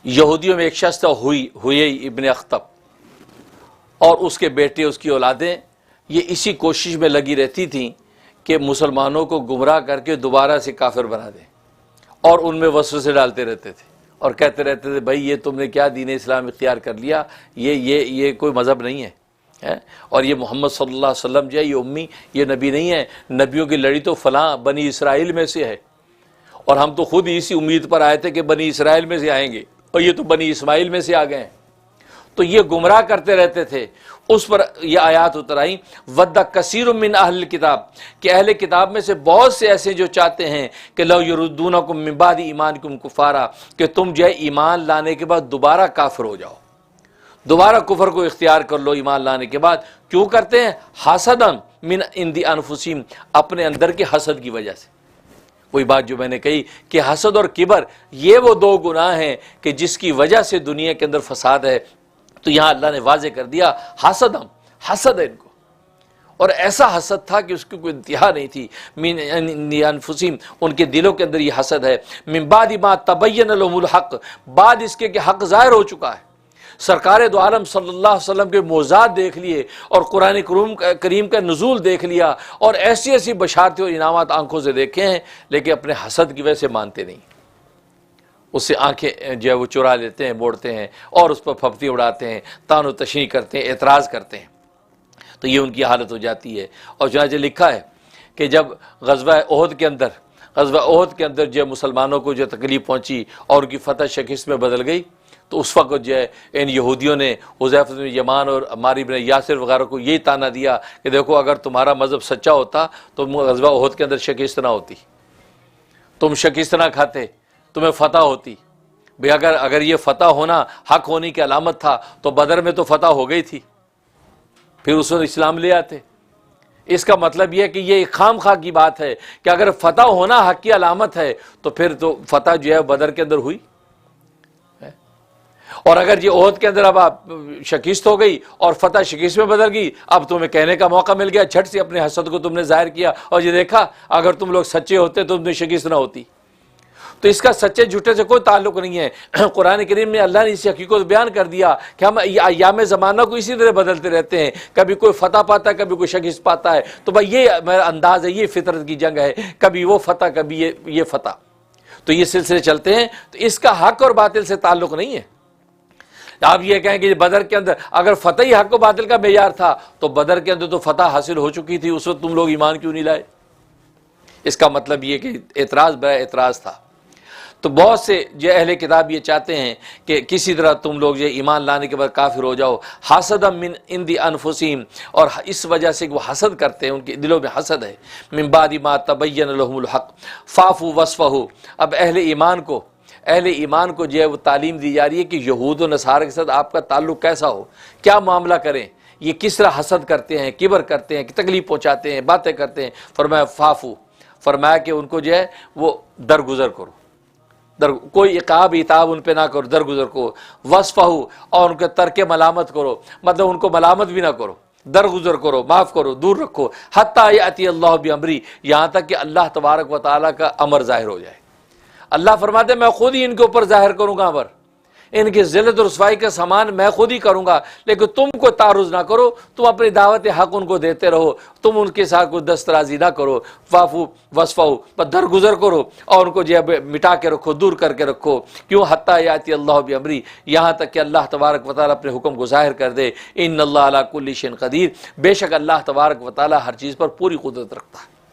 یہودیوں میں ایک شخص تھا ہوئی ابن اخطب، اور اس کے بیٹے، اس کی اولادیں، یہ اسی کوشش میں لگی رہتی تھیں کہ مسلمانوں کو گمراہ کر کے دوبارہ سے کافر بنا دیں، اور ان میں وسوسے ڈالتے رہتے تھے اور کہتے رہتے تھے بھائی یہ تم نے کیا دین اسلام اختیار کر لیا، یہ کوئی مذہب نہیں ہے، اور یہ محمد صلی اللہ علیہ وسلم جو ہے یہ امی، یہ نبی نہیں ہے، نبیوں کی لڑی تو فلاں بنی اسرائیل میں سے ہے، اور ہم تو خود اسی امید پر آئے تھے کہ بنی اسرائیل میں سے آئیں گے، اور یہ تو بنی اسماعیل میں سے آ گئے ہیں۔ تو یہ گمراہ کرتے رہتے تھے۔ اس پر یہ آیات اتر آئیں، وَدَّ کثیر من اہل الکتاب، کہ اہل کتاب میں سے بہت سے ایسے جو چاہتے ہیں کہ لو یردونکم من بعد ایمانکم کفارا، کہ تم جو ہے ایمان لانے کے بعد دوبارہ کافر ہو جاؤ، دوبارہ کفر کو اختیار کر لو ایمان لانے کے بعد۔ کیوں کرتے ہیں؟ حسدا من عند انفسہم، اپنے اندر کے حسد کی وجہ سے۔ وہی بات جو میں نے کہی کہ حسد اور کبر یہ وہ دو گناہ ہیں کہ جس کی وجہ سے دنیا کے اندر فساد ہے۔ تو یہاں اللہ نے واضح کر دیا حسد ہے ان کو، اور ایسا حسد تھا کہ اس کی کوئی انتہا نہیں تھی۔ من انفسہم، ان کے دلوں کے اندر یہ حسد ہے۔ من بعد ما تبین لهم الحق، بعد اس کے کہ حق ظاہر ہو چکا ہے۔ سرکار دو عالم صلی اللہ علیہ وسلم کے معجزات دیکھ لیے اور قرآن کریم کا نزول دیکھ لیا، اور ایسی ایسی بشارتیں اور انعامات آنکھوں سے دیکھے ہیں، لیکن اپنے حسد کی وجہ سے مانتے نہیں، اس سے آنکھیں جو ہے وہ چرا لیتے ہیں، موڑتے ہیں، اور اس پر پھپتی اڑاتے ہیں، تان و تشنیع کرتے ہیں، اعتراض کرتے ہیں۔ تو یہ ان کی حالت ہو جاتی ہے۔ اور چنانچہ لکھا ہے کہ جب غزوہ احد کے اندر جو مسلمانوں کو جو تکلیف پہنچی اور ان کی فتح شکست میں بدل گئی، تو اس وقت جو ہے ان یہودیوں نے حذیفہ بن یمان اور عمار بن یاسر وغیرہ کو یہی تانا دیا کہ دیکھو اگر تمہارا مذہب سچا ہوتا تو غزوہ احد کے اندر شکست نہ ہوتی، تم شکست نہ کھاتے، تمہیں فتح ہوتی۔ بھئی اگر یہ فتح ہونا حق ہونے کی علامت تھا تو بدر میں تو فتح ہو گئی تھی، پھر اس وقت اسلام لے آتے۔ اس کا مطلب یہ ہے کہ یہ ایک خام خواہ کی بات ہے کہ اگر فتح ہونا حق کی علامت ہے تو پھر تو فتح جو ہے بدر کے اندر ہوئی، اور اگر یہ احد کے اندر اب آپ شکست ہو گئی اور فتح شکست میں بدل گئی، اب تمہیں کہنے کا موقع مل گیا، جھٹ سے اپنے حسد کو تم نے ظاہر کیا اور یہ دیکھا اگر تم لوگ سچے ہوتے تو تمہیں شکست نہ ہوتی۔ تو اس کا سچے جھوٹے سے کوئی تعلق نہیں ہے۔ قرآن کریم میں اللہ نے اس حقیقت بیان کر دیا کہ ہم ایام زمانہ کو اسی طرح بدلتے رہتے ہیں، کبھی کوئی فتح پاتا ہے، کبھی کوئی شکست پاتا ہے۔ تو بھائی یہ میرا انداز ہے، یہ فطرت کی جنگ ہے، کبھی وہ فتح کبھی یہ فتح، تو یہ سلسلے چلتے ہیں۔ تو اس کا حق اور باطل سے تعلق نہیں ہے۔ آپ یہ کہیں کہ بدر کے اندر اگر فتح ہی حق و باطل کا معیار تھا تو بدر کے اندر تو فتح حاصل ہو چکی تھی، اس وقت تم لوگ ایمان کیوں نہیں لائے؟ اس کا مطلب یہ کہ اعتراض برائے اعتراض تھا۔ تو بہت سے جو اہل کتاب یہ چاہتے ہیں کہ کسی طرح تم لوگ جو ایمان لانے کے بعد کافر ہو جاؤ، حسدا من عند انفسہم، اور اس وجہ سے وہ حسد کرتے ہیں، ان کے دلوں میں حسد ہے۔ من بعد ما تبین لهم الحق فاعفوا واصفحوا، اب اہل ایمان کو جو ہے وہ تعلیم دی جا رہی ہے کہ یہود و نصارہ کے ساتھ آپ کا تعلق کیسا ہو، کیا معاملہ کریں، یہ کس طرح حسد کرتے ہیں، کبر کرتے ہیں، تکلیف پہنچاتے ہیں، باتیں کرتے ہیں۔ فرمایا فاعفوا، فرمایا کہ ان کو جو ہے وہ درگزر کرو، کوئی عقاب اتاب ان پہ نہ کرو، درگزر کرو۔ وصفہو، اور ان کے ترک ملامت کرو، مطلب ان کو ملامت بھی نہ کرو، درگزر کرو، معاف کرو، دور رکھو۔ حتی یاتی اللہ بامری، یہاں تک کہ اللہ تبارک و تعالیٰ کا امر ظاہر ہو جائے۔ اللہ فرماتے ہیں میں خود ہی ان کے اوپر ظاہر کروں گا امر، ان کی ذلت اور رسوائی کا سامان میں خود ہی کروں گا، لیکن تم کو تعرض نہ کرو، تم اپنی دعوت حق ان کو دیتے رہو، تم ان کے ساتھ کوئی دسترازی نہ کرو۔ فاعفوا واصفحوا، پر درگزر کرو اور ان کو جو ہے مٹا کے رکھو، دور کر کے رکھو۔ کیوں؟ حتی یاتی اللہ بامری، یہاں تک کہ اللہ تبارک و تعالیٰ اپنے حکم کو ظاہر کر دے۔ ان اللہ علی کل شیء قدیر، بے شک اللہ تبارک و تعالیٰ ہر چیز پر پوری قدرت رکھتا ہے۔